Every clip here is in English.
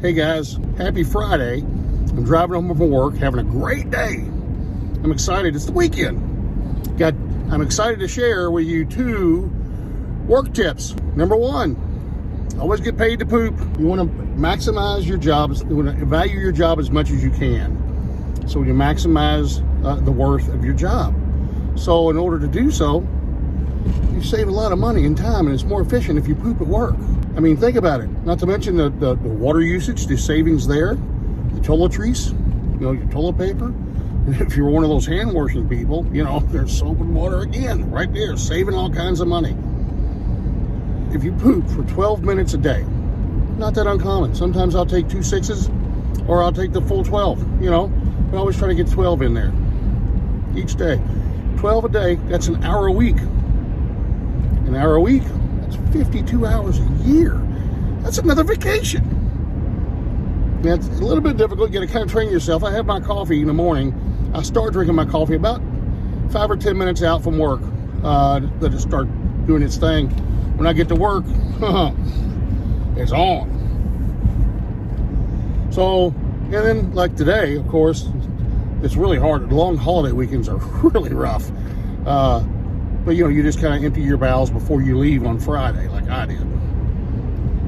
Hey guys, happy Friday. I'm driving home from work, having a great day. I'm excited, it's the weekend. I'm excited to share with you 2 work tips. Number 1, always get paid to poop. You want to maximize your jobs, you want to value your job as much as you can. So you maximize the worth of your job. So in order to do so, you save a lot of money and time, and it's more efficient if you poop at work. I mean, think about it. Not to mention the water usage, the savings there, the toiletries, your toilet paper. And if you're one of those hand washing people, there's soap and water again, right there, saving all kinds of money. If you poop for 12 minutes a day, not that uncommon. Sometimes I'll take 2 6s or I'll take the full 12, I always try to get 12 in there each day. 12 a day, that's an hour a week. An hour a week, that's 52 hours a year. That's another vacation. That's a little bit difficult. You got to kind of train yourself. I have my coffee in the morning. I start drinking my coffee about 5 or 10 minutes out from work. Let it start doing its thing. When I get to work, it's on. So, and then like today, of course, it's really hard. Long holiday weekends are really rough. But you just kind of empty your bowels before you leave on Friday, like I did.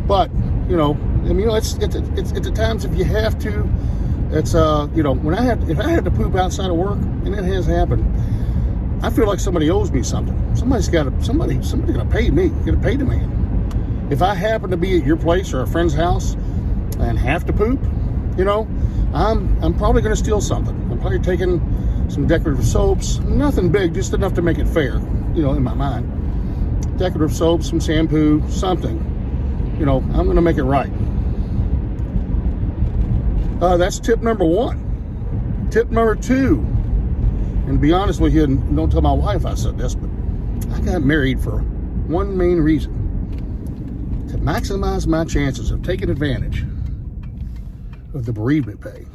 But it's at times if you have to. It's if I had to poop outside of work, and it has happened, I feel like somebody owes me something. Somebody's gonna pay me. Get a pay demand. If I happen to be at your place or a friend's house and have to poop, I'm probably gonna steal something. I'm probably taking some decorative soaps, nothing big, just enough to make it fair, in my mind. Decorative soaps, some shampoo, something. I'm gonna make it right. That's tip number 1. Tip number 2, and to be honest with you, and don't tell my wife I said this, but I got married for one main reason: to maximize my chances of taking advantage of the bereavement pay.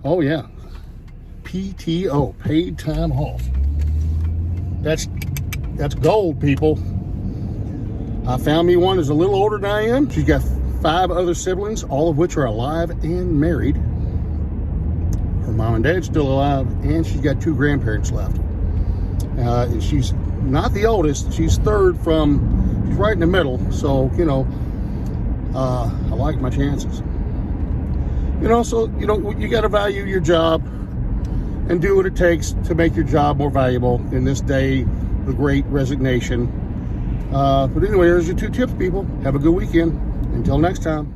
Oh yeah, PTO, paid time off. That's gold, people. I found me one who's a little older than I am. She's got 5 other siblings, all of which are alive and married. Her mom and dad's still alive, and she's got 2 grandparents left. And she's not the oldest. She's third she's right in the middle. So, I like my chances. You got to value your job and do what it takes to make your job more valuable in this day, the great resignation. But anyway, here's your 2 tips, people. Have a good weekend. Until next time.